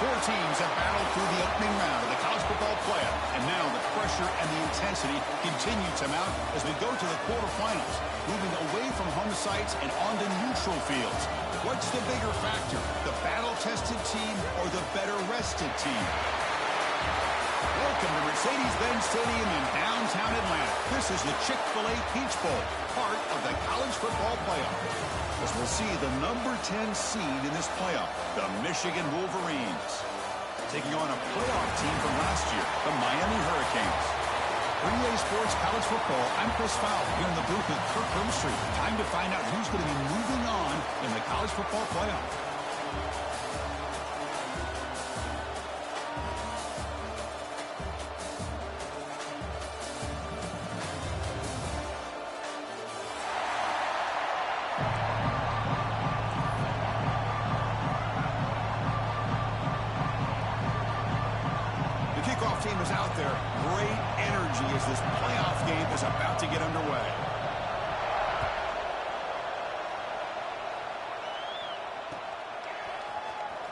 Four teams have battled through the opening round of the college football playoff, and now the pressure and the intensity continue to mount as we go to the quarterfinals, moving away from home sites and onto neutral fields. What's the bigger factor, the battle-tested team or the better-rested team? Welcome to Mercedes-Benz Stadium in downtown Atlanta. This is the Chick-fil-A Peach Bowl, part of the college football playoff. As we'll see the number 10 seed in this playoff, the Michigan Wolverines, taking on a playoff team from last year, the Miami Hurricanes. For EA Sports College Football, I'm Chris Fowler here in the booth with Kirk Herbstreit. Time to find out who's going to be moving on in the college football playoff. Team is out there. Great energy as this playoff game is about to get underway.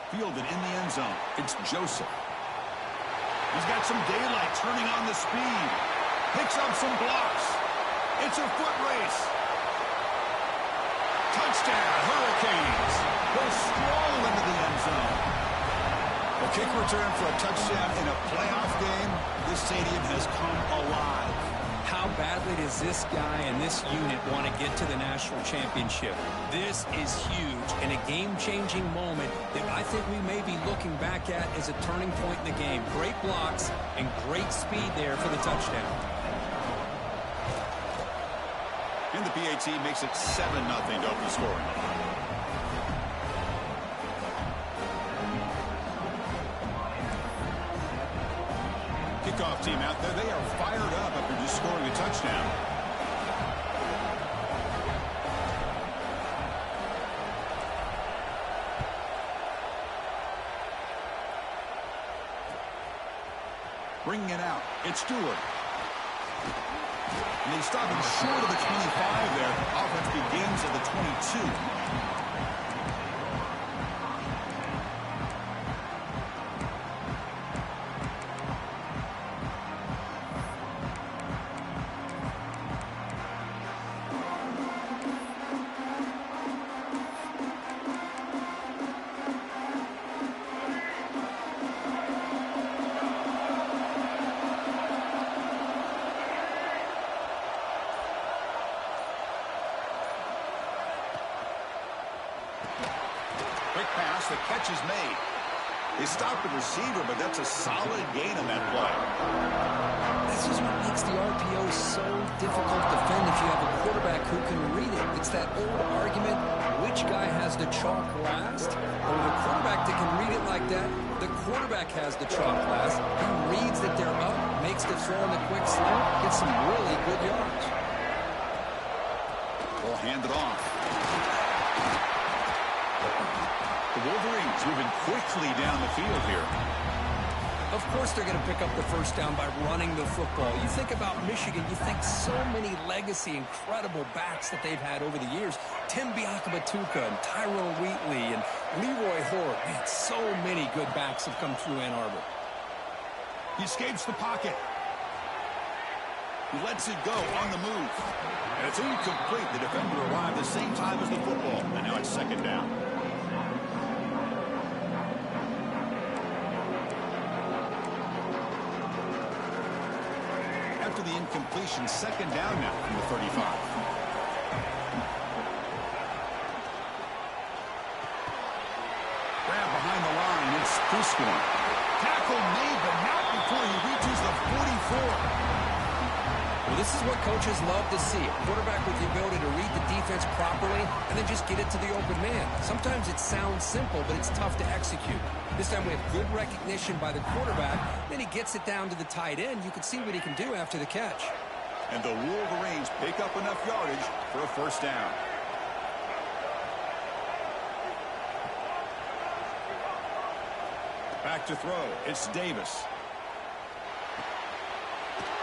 Fielded in the end zone. It's Joseph. He's got some daylight turning on the speed. Picks up some blocks. It's a foot race. Touchdown, Hurricanes. They'll stroll into the end zone. A kick return for a touchdown in a playoff game. This stadium has come alive. How badly does this guy and this unit want to get to the national championship? This is huge and a game-changing moment that I think we may be looking back at as a turning point in the game. Great blocks and great speed there for the touchdown. And the PAT makes it 7-0 to open the scoring. Kickoff team out there. They are fired up after just scoring a touchdown. Bringing it out. It's Stewart. And they stop him short of the 25 there. Offense begins at the 22. Quick pass, the catch is made. They stopped the receiver, but that's a solid gain on that play. This is what makes the RPO so difficult to defend if you have a quarterback who can read it. It's that old argument, which guy has the chalk last? Or the quarterback that can read it like that, the quarterback has the chalk last. He reads that they're up, makes the throw in the quick slant, gets some really good yards. We'll hand it off. The Wolverines moving quickly down the field here. Of course they're going to pick up the first down by running the football. You think about Michigan, you think so many legacy, incredible backs that they've had over the years. Tim Biakabatuka and Tyrone Wheatley and Leroy Horde. Man, so many good backs have come through Ann Arbor. He escapes the pocket. He lets it go on the move. And it's incomplete. The defender arrived the same time as the football. And now it's second down. After the incompletion, second down now from the 35. Grab behind the line. It's Fuscorn. Tackle made, but not before he reaches the 44. Well, this is what coaches love to see. A quarterback with the ability to read the defense properly and then just get it to the open man. Sometimes it sounds simple, but it's tough to execute. This time we have good recognition by the quarterback. Then he gets it down to the tight end. You can see what he can do after the catch. And the Wolverines pick up enough yardage for a first down. Back to throw. It's Davis.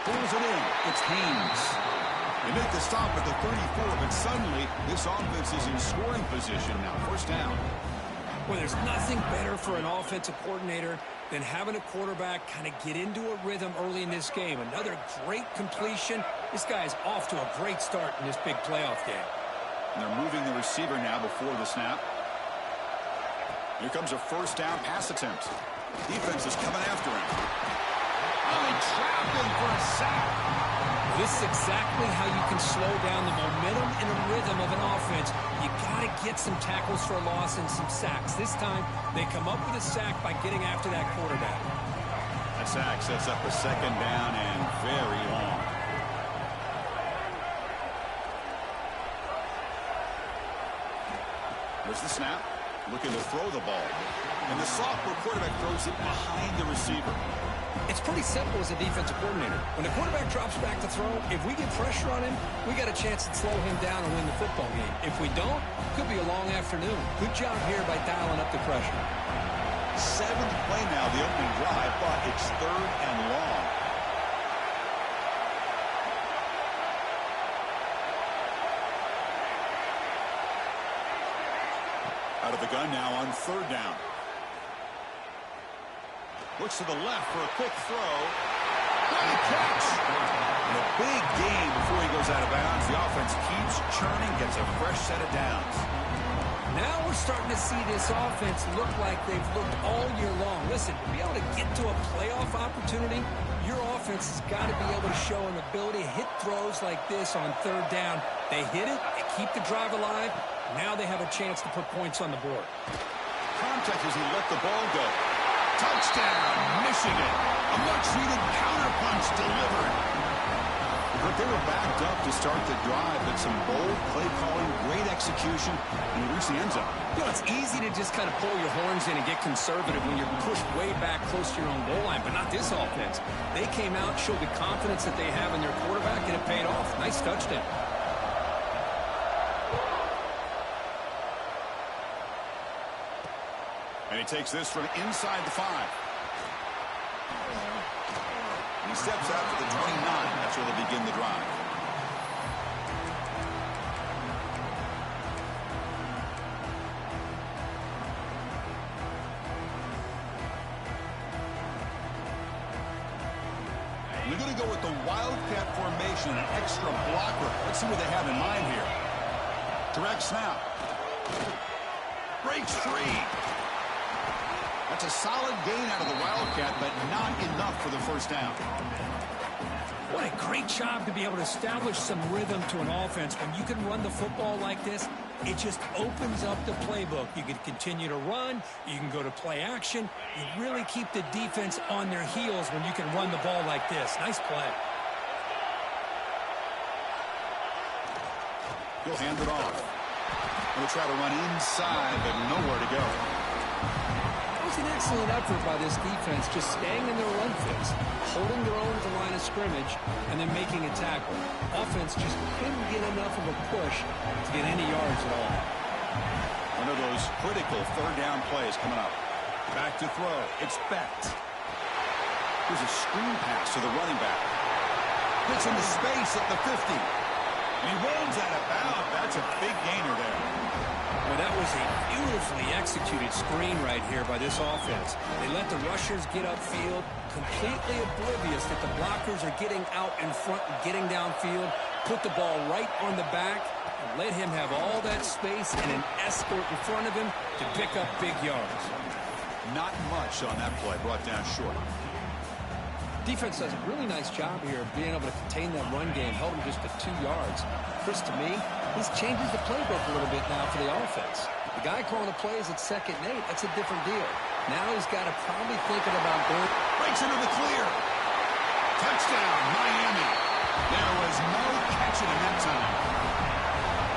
Pulls it in. It's Haynes. They make the stop at the 34, but suddenly this offense is in scoring position now. First down. Well, there's nothing better for an offensive coordinator than having a quarterback kind of get into a rhythm early in this game. Another great completion. This guy is off to a great start in this big playoff game. And they're moving the receiver now before the snap. Here comes a first down pass attempt. Defense is coming after him. Oh, they trapped him for a sack. This is exactly how you can slow down the momentum and the rhythm of an offense. You got to get some tackles for a loss and some sacks. This time, they come up with a sack by getting after that quarterback. That sack sets up a second down and very long. There's the snap. Looking to throw the ball. And the sophomore quarterback throws it behind the receiver. It's pretty simple as a defensive coordinator. When the quarterback drops back to throw, if we get pressure on him, we got a chance to slow him down and win the football game. If we don't, could be a long afternoon. Good job here by dialing up the pressure. 7th play now, the opening drive, but it's 3rd and long. Out of the gun now on 3rd down. Looks to the left for a quick throw. Great catch! And a big gain before he goes out of bounds. The offense keeps churning, gets a fresh set of downs. Now we're starting to see this offense look like they've looked all year long. Listen, to be able to get to a playoff opportunity, your offense has got to be able to show an ability to hit throws like this on 3rd down. They hit it, they keep the drive alive. Now they have a chance to put points on the board. Contact as he let the ball go. Touchdown, Michigan. A much-needed counterpunch delivered. But they were backed up to start the drive, but some bold play calling, great execution, and they reached the end zone. You know, it's easy to just kind of pull your horns in and get conservative when you're pushed way back close to your own goal line, but not this offense. They came out, showed the confidence that they have in their quarterback, and it paid off. Nice touchdown. And he takes this from inside the 5. And he steps out to the 29. That's where they begin the drive. They're going to go with the Wildcat formation, an extra blocker. Let's see what they have in mind here. Direct snap. Breaks free. That's a solid gain out of the Wildcat, but not enough for the first down. What a great job to be able to establish some rhythm to an offense. When you can run the football like this, it just opens up the playbook. You can continue to run. You can go to play action. You really keep the defense on their heels when you can run the ball like this. Nice play. He'll hand it off. Going to try to run inside, but nowhere to go. An excellent effort by this defense, just staying in their run fits, holding their own at the line of scrimmage, and then making a tackle. Offense just couldn't get enough of a push to get any yards at all. One of those critical 3rd down plays coming up. Back to throw. It's Becht. Here's a screen pass to the running back. Gets into space at the 50. And he runs out of bounds. That's a big gainer there. Well, that was a beautifully executed screen right here by this offense. They let the rushers get upfield, completely oblivious that the blockers are getting out in front and getting downfield, put the ball right on the back, and let him have all that space and an escort in front of him to pick up big yards. Not much on that play, brought down short. Defense does a really nice job here of being able to contain that run game, held him just to 2 yards. Chris, to me, this changes the playbook a little bit now for the offense. The guy calling the plays at 2nd and 8, that's a different deal. Now he's got to probably thinking about going. Breaks into the clear. Touchdown, Miami. There was no catching him that time.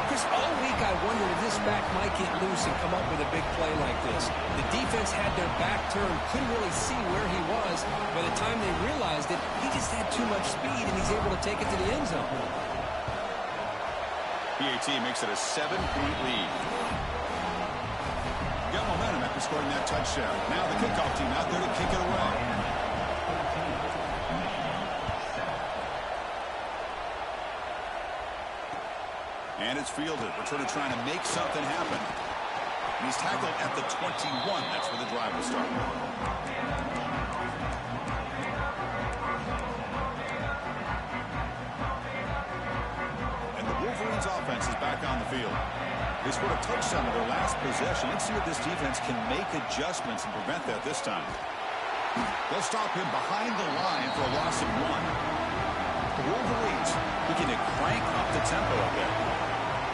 Chris, all week I wondered if this back might get loose and come up with a big play like this. The defense had their back turned, couldn't really see where he was. By the time they realized it, he just had too much speed, and he's able to take it to the end zone. PAT makes it a 7-point lead. Got momentum after scoring that touchdown. Now the kickoff team out there to kick it away. And it's fielded. Returner trying to make something happen. And he's tackled at the 21. That's where the drive will start. And the Wolverines offense is back on the field. They scored a touchdown in their last possession. Let's see if this defense can make adjustments and prevent that this time. They'll stop him behind the line for a loss of 1. The Wolverines looking to crank up the tempo up there.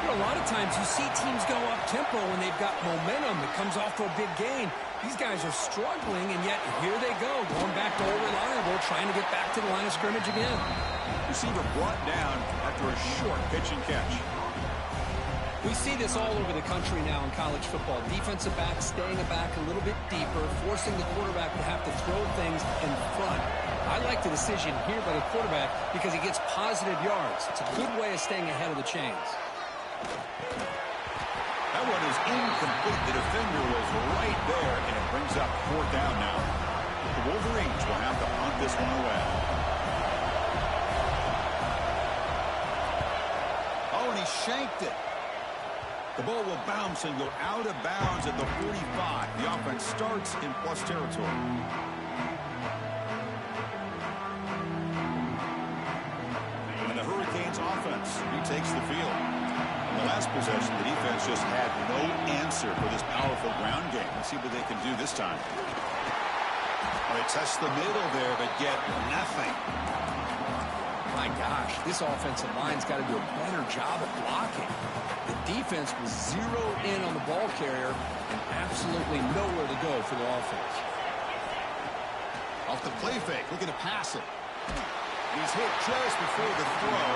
A lot of times you see teams go up-tempo when they've got momentum that comes off to a big gain. These guys are struggling, and yet here they go, going back to old reliable, trying to get back to the line of scrimmage again. Receiver brought down after a short pitch and catch. We see this all over the country now in college football. Defensive backs staying back a little bit deeper, forcing the quarterback to have to throw things in front. I like the decision here by the quarterback because he gets positive yards. It's a good way of staying ahead of the chains. That one is incomplete. The defender was right there, and it brings up 4th down now. The Wolverines will have to punt this one away. Oh, and he shanked it. The ball will bounce and go out of bounds at the 45. The offense starts in plus territory. And the Hurricanes offense retakes the field. In the last possession, the defense just had no answer for this powerful ground game. Let's see what they can do this time. They test the middle there, but get nothing. My gosh, this offensive line's got to do a better job at blocking. The defense was zeroed in on the ball carrier and absolutely nowhere to go for the offense. Off the play fake, looking to pass it. He's hit just before the throw.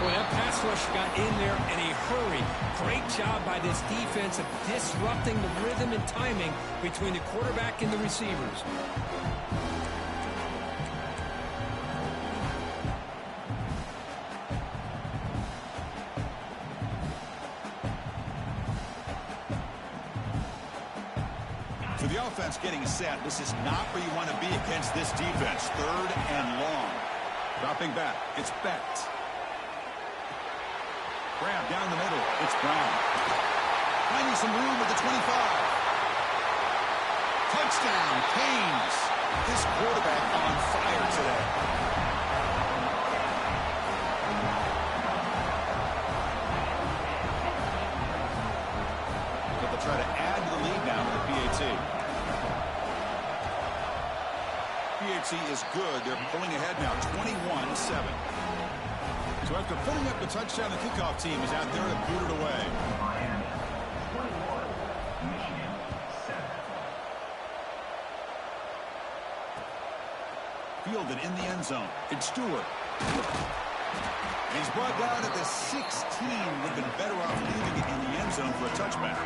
Boy, that pass rush got in there in a hurry. Great job by this defense of disrupting the rhythm and timing between the quarterback and the receivers. So the offense getting set. This is not where you want to be against this defense. 3rd and long. Dropping back. It's Becht. Grab down the middle. It's Brown. Finding some room at the 25. Touchdown, Canes. This quarterback on fire today. But they'll try to add to the lead now with the PAT. PAT is good. They're pulling ahead now, 21-7. So after putting up the touchdown, the kickoff team is out there to boot it away. Fielded in the end zone. It's Stewart. And he's brought down at the 16. Would have been better off leaving it in the end zone for a touchback.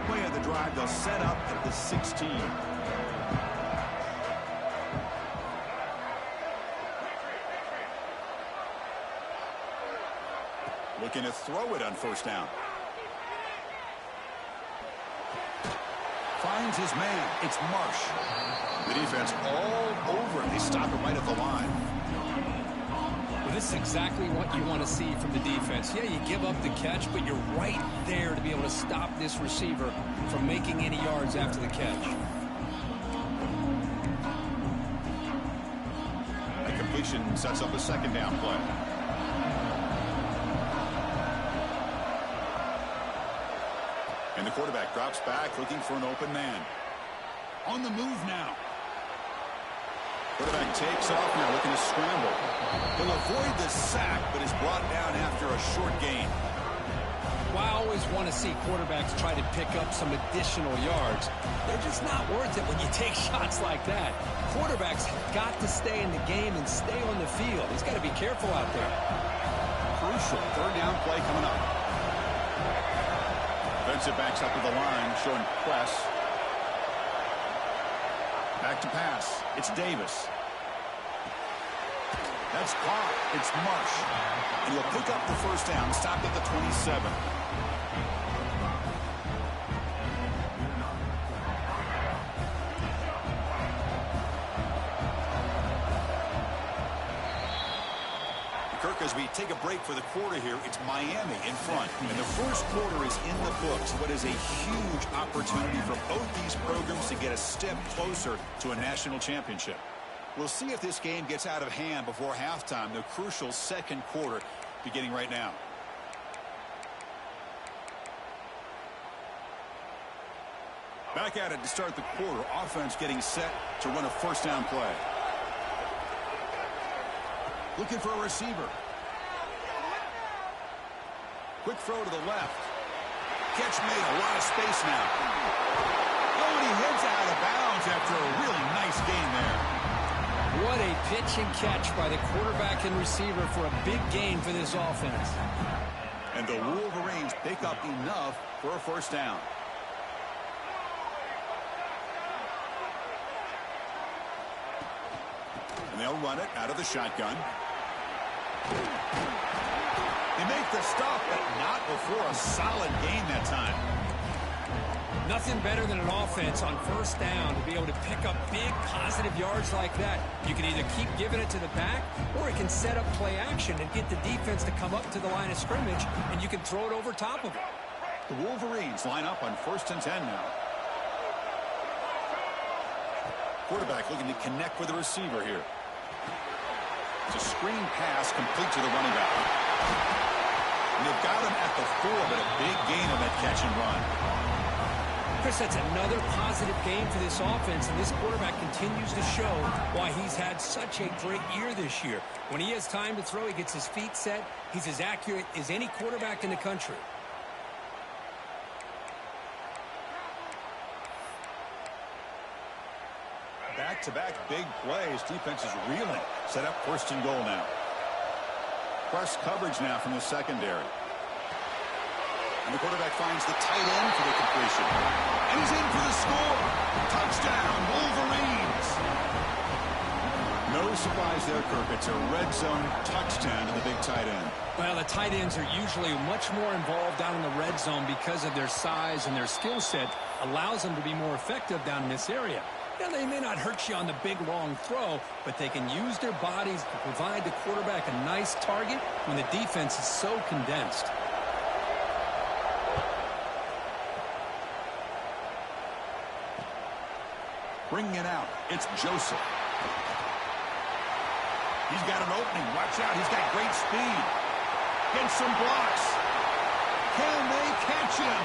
Play of the drive, they'll set up at the 16. Looking to throw it on 1st down. Finds his man. It's Marsh. The defense all over him. They stop it right at the line. Well, this is exactly what you want to see from the defense. Yeah, you give up the catch, but you're right there to be able to stop this receiver from making any yards after the catch. The completion sets up a 2nd down play. And the quarterback drops back, looking for an open man. On the move now. Quarterback takes off now, looking to scramble. He'll avoid the sack, but is brought down after a short gain. Well, I always want to see quarterbacks try to pick up some additional yards. They're just not worth it when you take shots like that. Quarterbacks have got to stay in the game and stay on the field. He's got to be careful out there. Crucial 3rd down play coming up. Defensive backs up to the line, showing press. Back to pass. It's Davis. That's caught. It's Marsh. And he'll pick up the 1st down, stopped at the 27. Kirk, as we take a break for the quarter here, it's Miami in front. And the first quarter is in the books. What is a huge opportunity for both these programs to get a step closer to a national championship. We'll see if this game gets out of hand before halftime, the crucial second quarter beginning right now. Back at it to start the quarter. Offense getting set to run a first down play. Looking for a receiver. Quick throw to the left. Catch made, a lot of space now. Oh, and he heads out of bounds after a really nice gain there. What a pitch and catch by the quarterback and receiver for a big gain for this offense. And the Wolverines pick up enough for a first down. And they'll run it out of the shotgun. They make the stop, but not before a solid gain that time. Nothing better than an offense on first down to be able to pick up big positive yards like that. You can either keep giving it to the back, or it can set up play action and get the defense to come up to the line of scrimmage, and you can throw it over top of it. The Wolverines line up on 1st and 10 now. Quarterback looking to connect with the receiver here. It's a screen pass complete to the running back. And they've got him at the 4, but a big gain on that catch and run. Chris, that's another positive game for this offense, and this quarterback continues to show why he's had such a great year this year. When he has time to throw, he gets his feet set. He's as accurate as any quarterback in the country. Back-to-back big plays. Defense is reeling. Set up 1st and goal now. Press coverage now from the secondary. And the quarterback finds the tight end for the completion. And he's in for the score. Touchdown, Wolverines. No surprise there, Kirk. It's a red zone touchdown to the big tight end. Well, the tight ends are usually much more involved down in the red zone because of their size, and their skill set allows them to be more effective down in this area. Now, they may not hurt you on the big, long throw, but they can use their bodies to provide the quarterback a nice target when the defense is so condensed. Bringing it out, it's Joseph. He's got an opening. Watch out, he's got great speed. Gets some blocks. Can they catch him?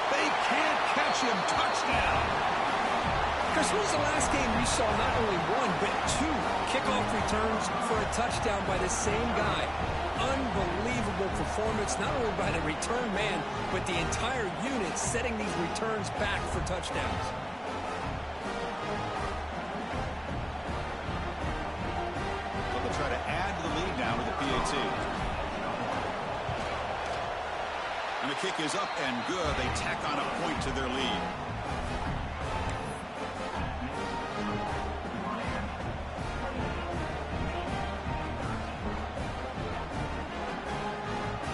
They can't catch him. Touchdown. Chris, when was the last game you saw not only one, but 2 kickoff returns for a touchdown by the same guy? Unbelievable performance, not only by the return man, but the entire unit setting these returns back for touchdowns. They'll try to add to the lead now with the PAT. And the kick is up and good. They tack on a point to their lead.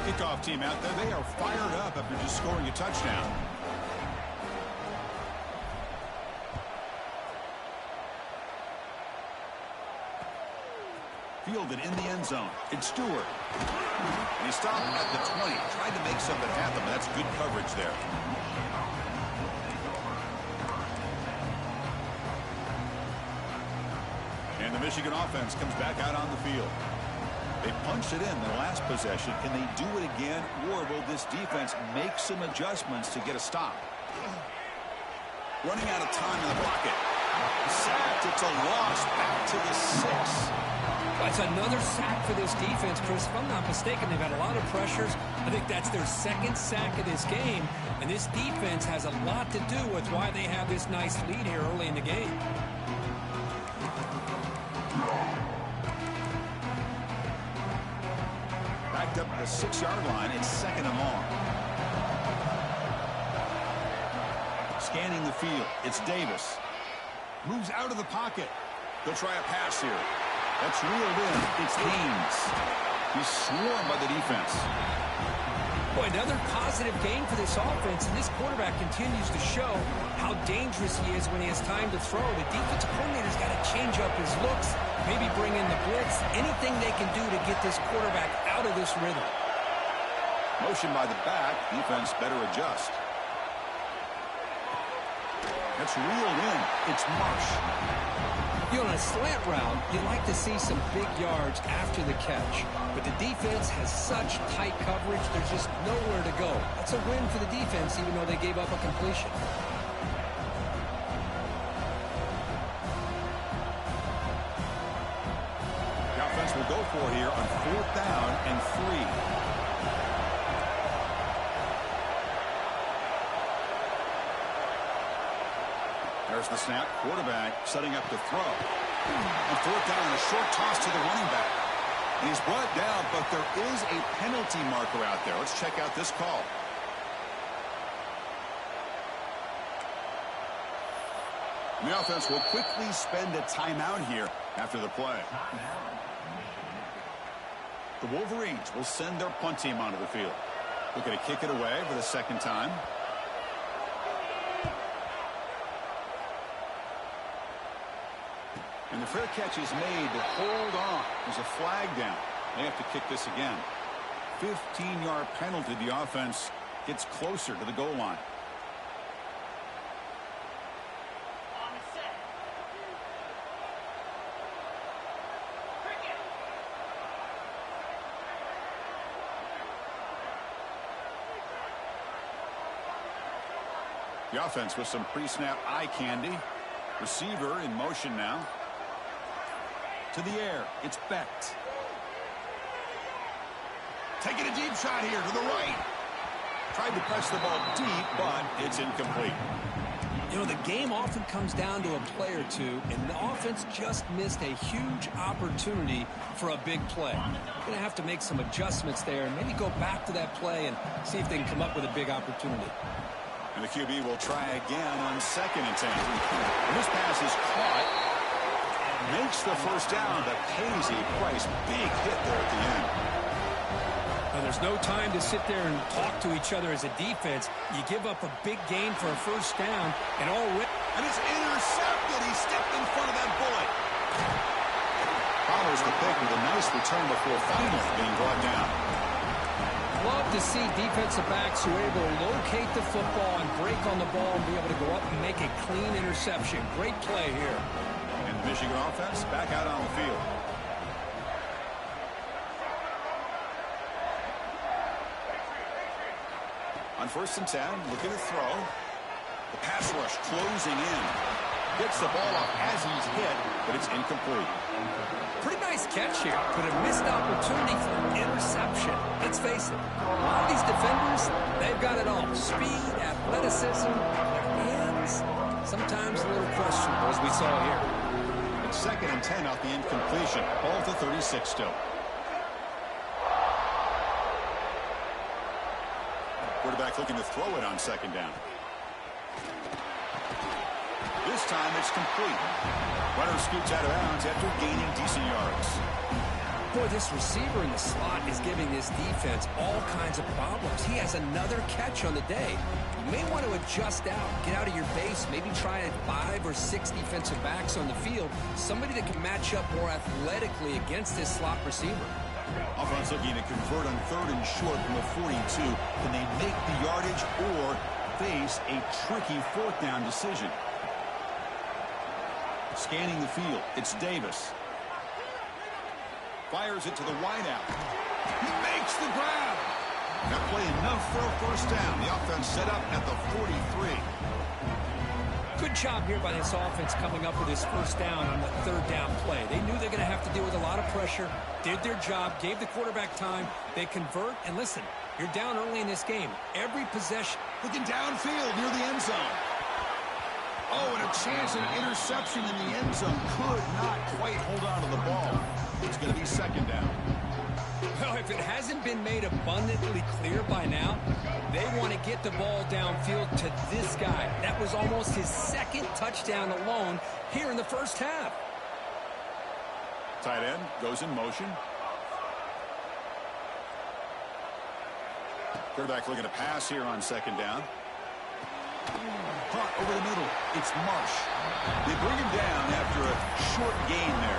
Kickoff team out there. They are fired up after just scoring a touchdown. Fielded in the end zone. It's Stewart. And he stopped at the 20. Tried to make something happen, but that's good coverage there. And the Michigan offense comes back out on the field. They punched it in their last possession. Can they do it again, or will this defense make some adjustments to get a stop? Running out of time in the pocket. Sacked. It's a loss. Back to the 6. Well, it's another sack for this defense, Chris. If I'm not mistaken, they've had a lot of pressures. I think that's their 2nd sack of this game. And this defense has a lot to do with why they have this nice lead here early in the game. Backed up at the 6-yard line. It's 2nd and long. Scanning the field. It's Davis. Moves out of the pocket. They'll try a pass here. That's reeled in. It's Haynes. He's swarmed by the defense. Boy, another positive game for this offense, and this quarterback continues to show how dangerous he is when he has time to throw. The defensive coordinator's got to change up his looks, maybe bring in the blitz, anything they can do to get this quarterback out of this rhythm. Motion by the back. Defense better adjust. That's reeled in. It's Marsh. You know, on a slant route, you'd like to see some big yards after the catch. But the defense has such tight coverage, there's just nowhere to go. That's a win for the defense, even though they gave up a completion. The offense will go for here on 4th down and 3. There's the snap. Quarterback setting up to throw. On 4th down, a short toss to the running back. And he's brought down, but there is a penalty marker out there. Let's check out this call. And the offense will quickly spend a timeout here after the play. The Wolverines will send their punt team onto the field. Looking to kick it away for the second time. And the fair catch is made, but hold on. There's a flag down. They have to kick this again. 15-yard penalty. The offense gets closer to the goal line. The offense with some pre-snap eye candy. Receiver in motion now. To the air. It's Becht. Taking a deep shot here to the right. Tried to press the ball deep, but it's incomplete. You know, the game often comes down to a play or two, and the offense just missed a huge opportunity for a big play. Going to have to make some adjustments there and maybe go back to that play and see if they can come up with a big opportunity. And the QB will try again on 2nd and 10. And this pass is caught. Makes the first down, but pays a price. Big hit there at the end. Now, there's no time to sit there and talk to each other as a defense. You give up a big gain for a first down, and already... And it's intercepted. He stepped in front of that bullet. Follows the pick with a nice return before finally being brought down. Love to see defensive backs who are able to locate the football and break on the ball and be able to go up and make a clean interception. Great play here. And the Michigan offense back out on the field. On 1st and 10, looking to throw. The pass rush closing in. Gets the ball off as he's hit, but it's incomplete. Pretty nice catch here, but a missed opportunity for an interception. Let's face it, a lot of these defenders, they've got it all. Speed, athleticism, their hands, sometimes a little questionable, as we saw here. It's 2nd and 10 off the incompletion. Ball to 36 still. Quarterback looking to throw it on 2nd down. This time it's complete. Runner scoots out of bounds after gaining decent yards. Boy, this receiver in the slot is giving this defense all kinds of problems. He has another catch on the day. You may want to adjust out, get out of your base, maybe try 5 or 6 defensive backs on the field, somebody that can match up more athletically against this slot receiver. Offense looking to convert on 3rd and short from the 42. Can they make the yardage or face a tricky 4th down decision? Scanning the field, it's Davis. Fires it to the wideout. He makes the grab. That play enough for a first down. The offense set up at the 43. Good job here by this offense coming up with his first down on the 3rd down play. They knew they're going to have to deal with a lot of pressure, did their job, gave the quarterback time. They convert, and listen, you're down early in this game. Every possession. Looking downfield near the end zone. Oh, and a chance of interception in the end zone. Could not quite hold on to the ball. It's going to be 2nd down. Well, if it hasn't been made abundantly clear by now, they want to get the ball downfield to this guy. That was almost his 2nd touchdown alone here in the first half. Tight end goes in motion. Quarterback looking to pass here on second down. Caught over the middle. It's Marsh. They bring him down after a short gain there.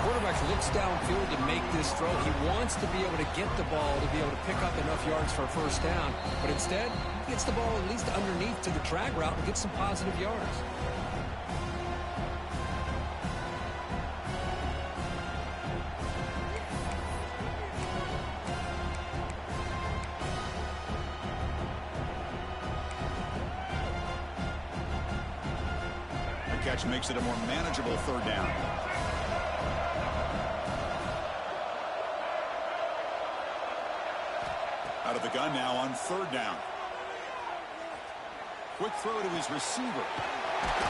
Quarterback looks downfield to make this throw. He wants to be able to get the ball to be able to pick up enough yards for a first down. But instead, he gets the ball at least underneath to the drag route and gets some positive yards. The catch makes it a more manageable third down. Out of the gun now on third down. Quick throw to his receiver.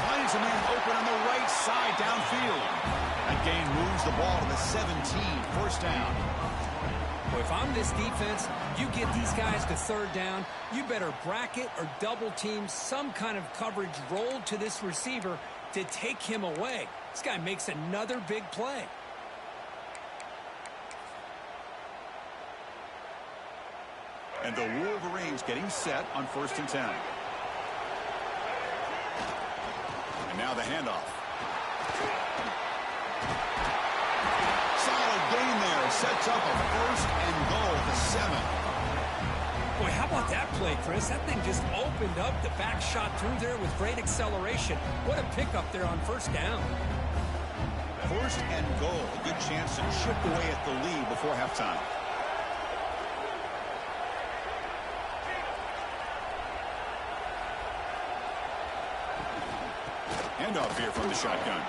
Finds a man open on the right side downfield. That gain moves the ball to the 17. First down. Well, if I'm this defense, you get these guys to third down, you better bracket or double team some kind of coverage roll to this receiver to take him away. This guy makes another big play. And the Wolverines getting set on 1st and 10. And now the handoff. Solid gain there. Sets up a 1st and goal to 7. Boy, how about that play, Chris? That thing just opened up. The back shot through there with great acceleration. What a pickup there on 1st down. 1st and goal. A good chance to chip away at the lead before halftime. Handoff here from the shotgun.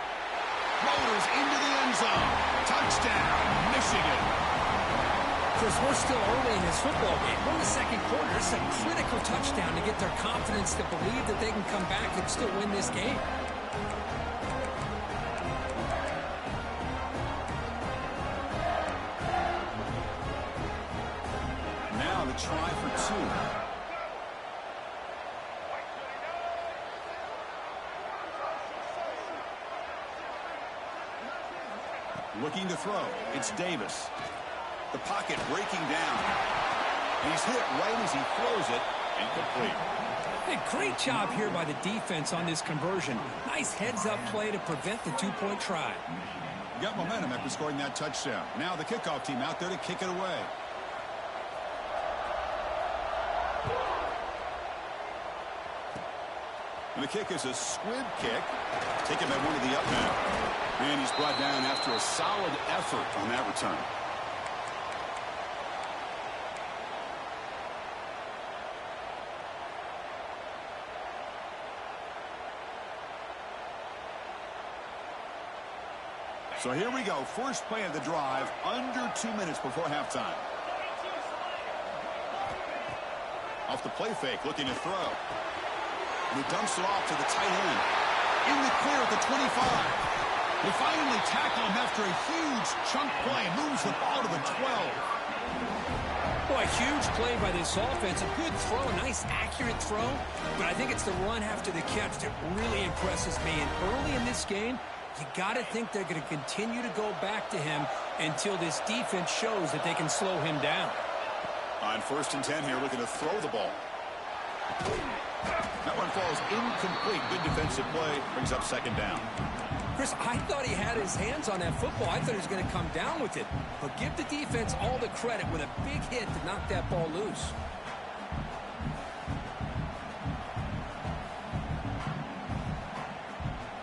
Motors into the end zone. Touchdown, Michigan. Chris, we're still early in this football game. We're in the second quarter. It's a critical touchdown to get their confidence to believe that they can come back and still win this game. Now the try for 2. Looking to throw. It's Davis. The pocket breaking down. He's hit right as he throws it. Incomplete. Hey, great job here by the defense on this conversion. Nice heads-up play to prevent the two-point try. Got momentum after scoring that touchdown. Now the kickoff team out there to kick it away. And the kick is a squib kick. Taken by one of the up men. And he's brought down after a solid effort on that return. So here we go. First play of the drive, under 2 minutes before halftime. Off the play fake, looking to throw. And he dumps it off to the tight end. In the clear at the 25. They finally tackle him after a huge chunk play. Moves the ball to the 12. Boy, huge play by this offense. A good throw, a nice accurate throw. But I think it's the run after the catch that really impresses me. And early in this game, you got to think they're going to continue to go back to him until this defense shows that they can slow him down. On 1st and 10 here, looking to throw the ball. That one falls incomplete. Good defensive play. Brings up 2nd down. Chris, I thought he had his hands on that football. I thought he was going to come down with it. But give the defense all the credit with a big hit to knock that ball loose.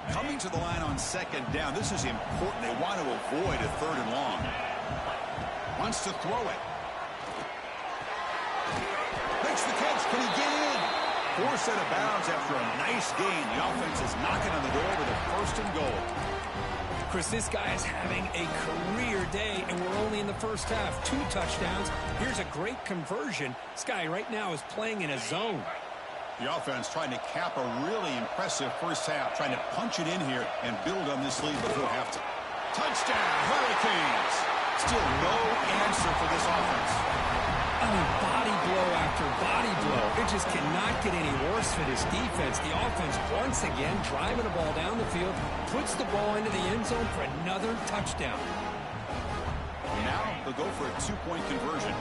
Coming to the line on 2nd down. This is important. They want to avoid a 3rd and long. Wants to throw it. Makes the catch. Can he get in? Forced out of bounds after a nice gain. The offense is knocking on the door with a 1st and goal. Chris, this guy is having a career day, and we're only in the first half. 2 touchdowns. Here's a great conversion. This guy right now is playing in a zone. The offense trying to cap a really impressive first half, trying to punch it in here and build on this lead before halftime. Touchdown, Hurricanes! Still no answer for this offense. I mean, body blow after body blow. It just cannot get any worse for this defense. The offense, once again, driving the ball down the field, puts the ball into the end zone for another touchdown. Now they'll go for a 2-point conversion.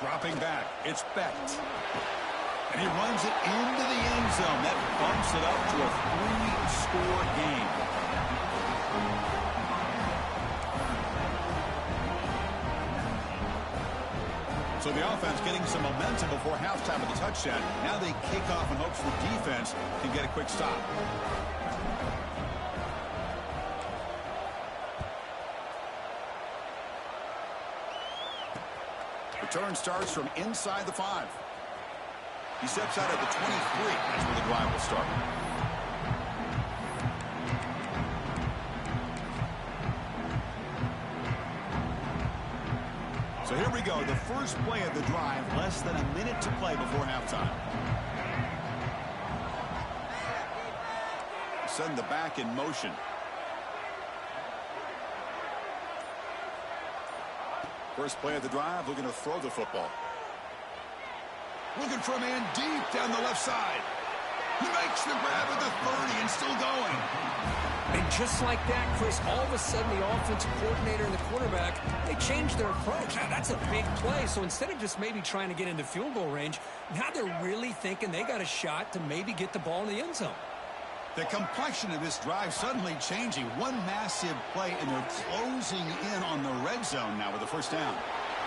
Dropping back, it's Becht. And he runs it into the end zone. That bumps it up to a 3-score game. So the offense getting some momentum before halftime with the touchdown. Now they kick off in hopes the defense can get a quick stop. Return starts from inside the 5. He steps out at the 23. That's where the drive will start. So here we go. The first play of the drive. Less than a minute to play before halftime. Send the back in motion. First play of the drive, looking to throw the football. Looking for a man deep down the left side. He makes the grab at the 30 and still going. And just like that, Chris, all of a sudden the offensive coordinator and the quarterback, they changed their approach. Now, that's a big play. So instead of just maybe trying to get into field goal range, now they're really thinking they got a shot to maybe get the ball in the end zone. The complexion of this drive suddenly changing. One massive play, and they're closing in on the red zone now with a first down.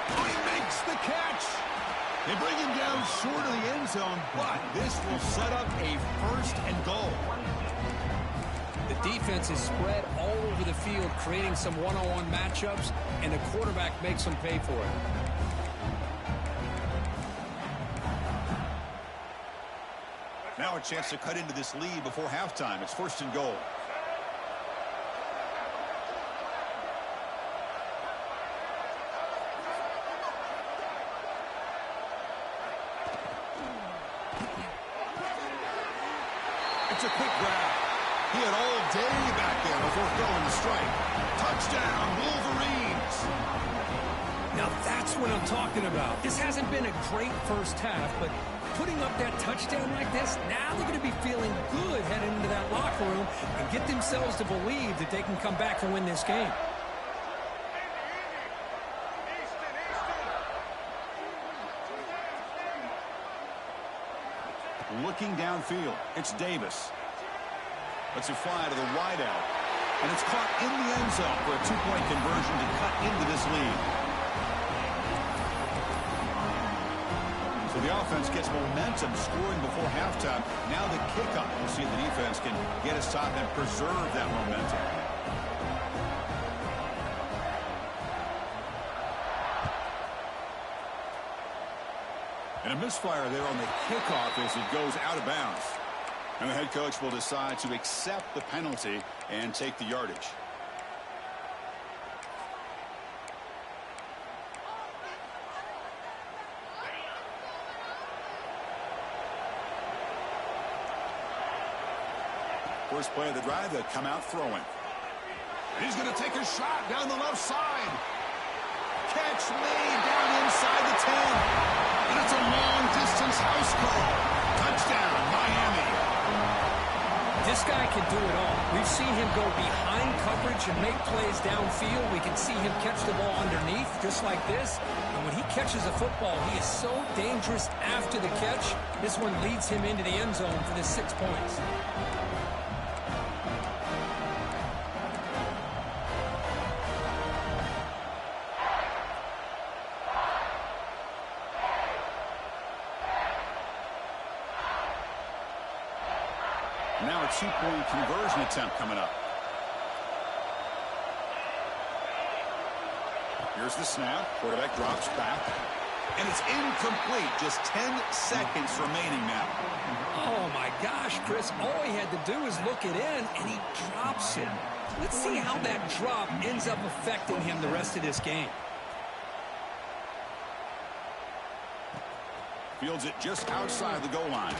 Oh, he makes the catch. They bring him down short of the end zone, but this will set up a first and goal. The defense is spread all over the field, creating some one-on-one matchups, and the quarterback makes them pay for it. Now a chance to cut into this lead before halftime. It's first and goal. It's a quick grab. He had all day back there before throwing the strike. Touchdown, Wolverines. Now that's what I'm talking about. This hasn't been a great first half, but putting up that touchdown like this, now they're going to be feeling good heading into that locker room and get themselves to believe that they can come back and win this game. Looking downfield, it's Davis. Lets it fly to the wideout. And it's caught in the end zone for a 2-point conversion to cut into this lead. So the offense gets momentum scoring before halftime. Now the kickoff. We'll see if the defense can get a stop and preserve that momentum. And a misfire there on the kickoff as it goes out of bounds. And the head coach will decide to accept the penalty and take the yardage. First play of the drive, they come out throwing. He's going to take a shot down the left side. Catch made down inside the 10. And it's a long-distance house call. Touchdown, Miami. This guy can do it all. We've seen him go behind coverage and make plays downfield. We can see him catch the ball underneath, just like this. And when he catches a football, he is so dangerous after the catch. This one leads him into the end zone for the 6 points. Now a 2-point conversion attempt coming up. Here's the snap. Quarterback drops back. And it's incomplete. Just 10 seconds remaining now. Oh, my gosh, Chris. All he had to do is look it in, and he drops it. Let's see how that drop ends up affecting him the rest of this game. Fields it just outside the goal line.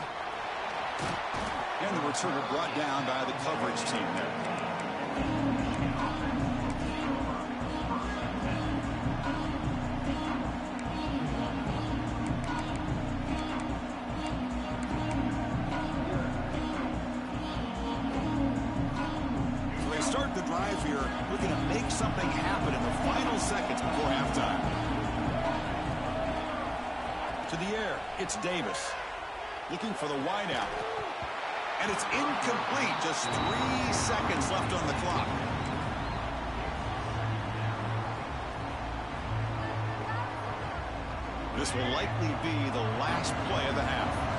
And the returner brought down by the coverage team there. So they start the drive here, looking to make something happen in the final seconds before halftime. to the air. It's Davis. Looking for the wideout. And it's incomplete. Just 3 seconds left on the clock. This will likely be the last play of the half.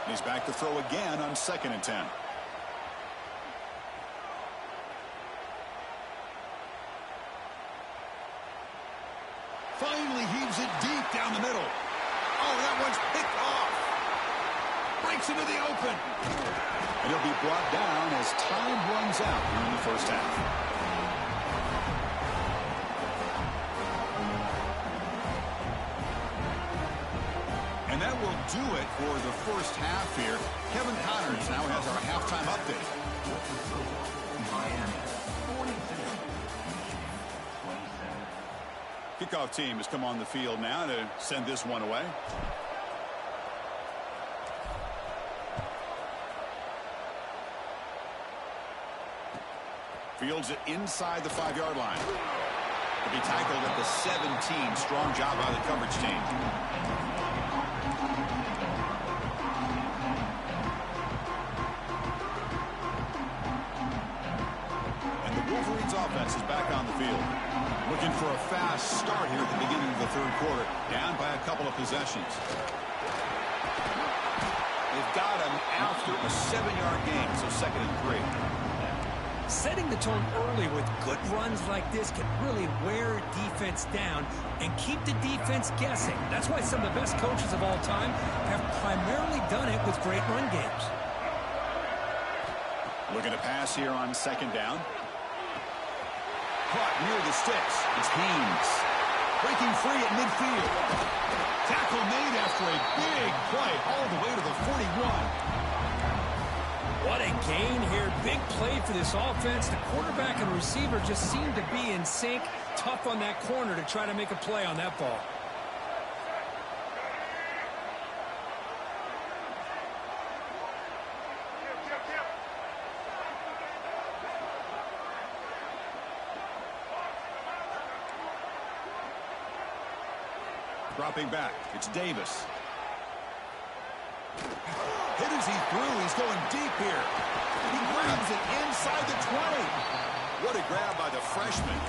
He's back to throw again on 2nd and 10. Finally heaves it deep down the middle. Oh, that one's picked off. Breaks into the open. And he'll be brought down as time runs out here in the first half. And that will do it for the first half here. Kevin Connors now has our halftime update. Kickoff team has come on the field now to send this one away. Fields it inside the 5-yard line. To be tackled at the 17. Strong job by the coverage team. And the Wolverines offense is back on the field. Looking for a fast start here at the beginning of the third quarter. Down by a couple of possessions. They've got him after a 7-yard gain, so 2nd and 3. Setting the tone early with good runs like this can really wear defense down and keep the defense guessing. That's why some of the best coaches of all time have primarily done it with great run games. Looking to pass here on 2nd down. Caught near the sticks. It's Haynes. Breaking free at midfield. Tackle made after a big play all the way to the 41. What a gain here. Big play for this offense. The quarterback and receiver just seem to be in sync. Tough on that corner to try to make a play on that ball. Dropping back. It's Davis. Hit as he threw. He's going deep here. He grabs it inside the 20. What a grab by the freshman.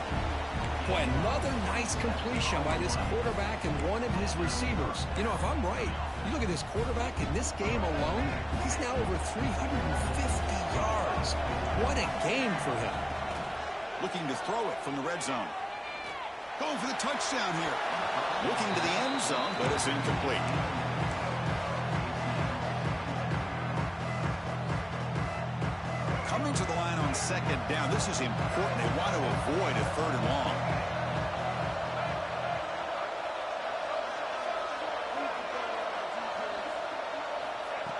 Boy, another nice completion by this quarterback and one of his receivers. You know, if I'm right, you look at this quarterback in this game alone, he's now over 350 yards. What a game for him. Looking to throw it from the red zone. Going for the touchdown here. Looking to the end zone, but it's incomplete. Coming to the line on 2nd down. This is important. They want to avoid a 3rd and long.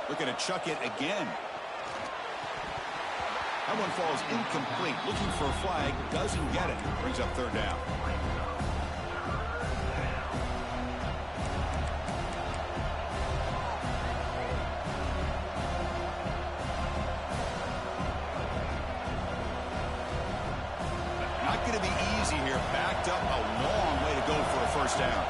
Looking to chuck it again. That one falls incomplete. Looking for a flag. Doesn't get it. Brings up 3rd down. Going to be easy here. Backed up a long way to go for a 1st down.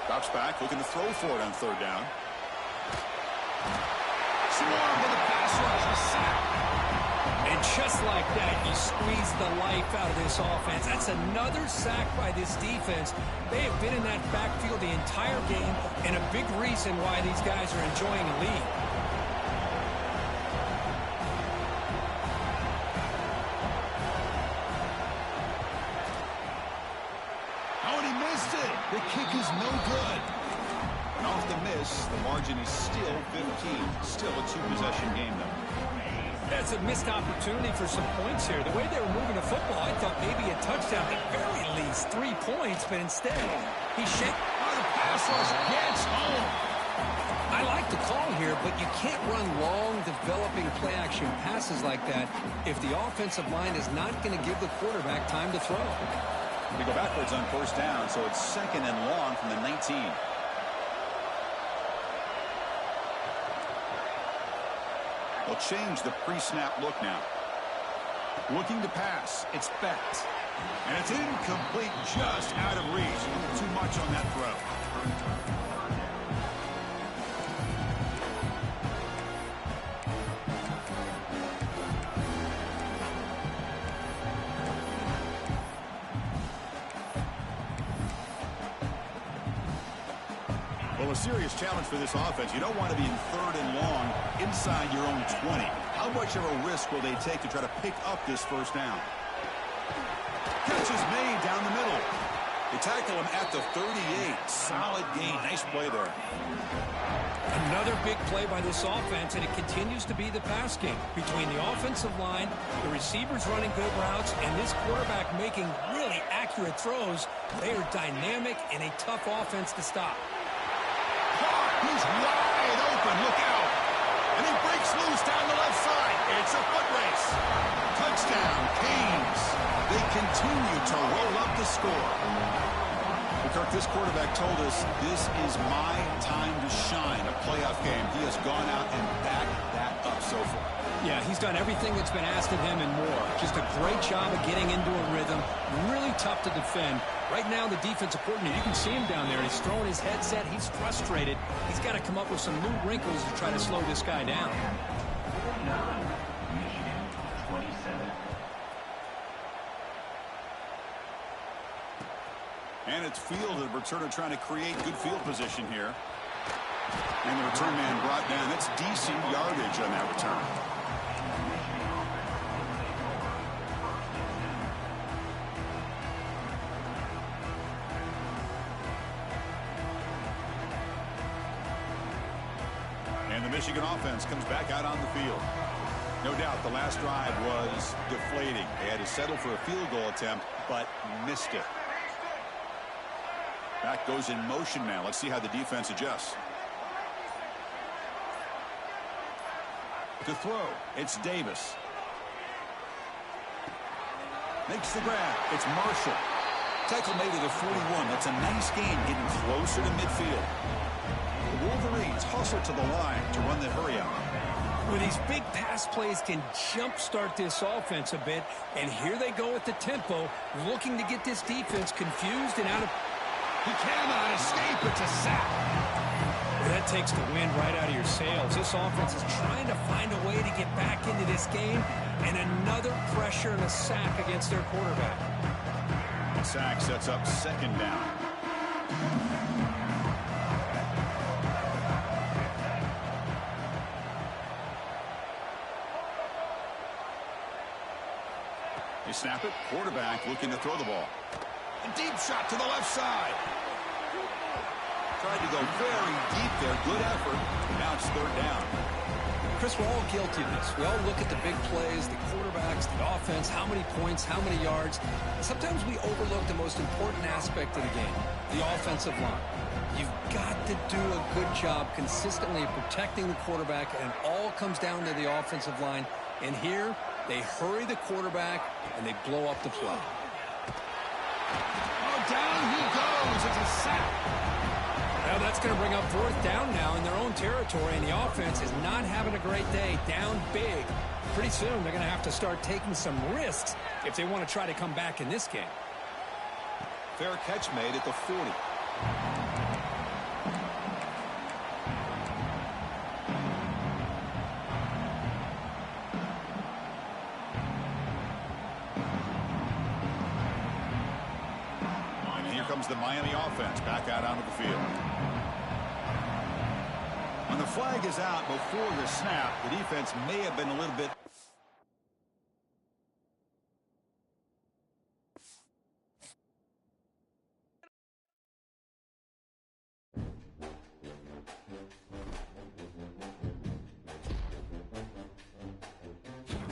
Drops back, looking to throw for it on 3rd down. Swarm with a pass rush, a sack. And just like that, you squeeze the life out of this offense. That's another sack by this defense. They have been in that backfield the entire game, and a big reason why these guys are enjoying a lead. Oh, and he missed it. The kick is no good. And off the miss, the margin is still 15. Still a 2-possession game, though. That's a missed opportunity for some points here. The way they were moving the football, I thought maybe a touchdown, at the very least 3 points, but instead, he shakes. Oh, the pass rush gets home. I like the call here, but you can't run long, developing play-action passes like that if the offensive line is not going to give the quarterback time to throw. We go backwards on first down, so it's 2nd and long from the 19. They'll change the pre-snap look now. Looking to pass. It's Beck. And it's incomplete, just out of reach. A little too much on that throw. Well, a serious challenge for this offense. You don't want to be in 3rd and long inside your own 20. How much of a risk will they take to try to pick up this first down? Catch is made down the middle. They tackle him at the 38. Solid gain. Nice play there. Another big play by this offense, and it continues to be the pass game. Between the offensive line, the receivers running good routes, and this quarterback making really accurate throws, they are dynamic and a tough offense to stop. He's wide open. Look out. And he breaks loose down the left side. It's a foot race. Touchdown, Canes. They continue to roll up the score. Kirk, this quarterback told us this is my time to shine, a playoff game. He has gone out and backed that up so far. Yeah, he's done everything that's been asked of him and more. Just a great job of getting into a rhythm. Really tough to defend. Right now, the defensive coordinator, you can see him down there. He's throwing his headset. He's frustrated. He's got to come up with some new wrinkles to try to slow this guy down. And it's fielded. Returner trying to create good field position here. And the return man brought down. That's decent yardage on that return. And the Michigan offense comes back out on the field. No doubt the last drive was deflating. They had to settle for a field goal attempt, but missed it. Back goes in motion now. Let's see how the defense adjusts. To throw, it's Davis. Makes the grab. It's Marshall. Tackle made at the 41. That's a nice gain, getting closer to midfield. The Wolverines hustle to the line to run the hurry out. Well, these big pass plays can jumpstart this offense a bit, and here they go at the tempo, looking to get this defense confused and out of... He cannot escape. It's a sack. Well, that takes the wind right out of your sails. This offense is trying to find a way to get back into this game, and another pressure and a sack against their quarterback. The sack sets up 2nd down. They snap it. Quarterback looking to throw the ball. A deep shot to the left side. Tried to go very deep there. Good effort. Now it's 3rd down. Chris, we're all guilty of this. We all look at the big plays, the quarterbacks, the offense, how many points, how many yards. Sometimes we overlook the most important aspect of the game, the offensive line. You've got to do a good job consistently of protecting the quarterback, and it all comes down to the offensive line. And here, they hurry the quarterback, and they blow up the play. Oh, down he goes. It's a sack. Well, that's going to bring up 4th down now in their own territory, and the offense is not having a great day, down big. Pretty soon, they're going to have to start taking some risks if they want to try to come back in this game. Fair catch made at the 40. Comes the Miami offense back out onto the field. When the flag is out before the snap, the defense may have been a little bit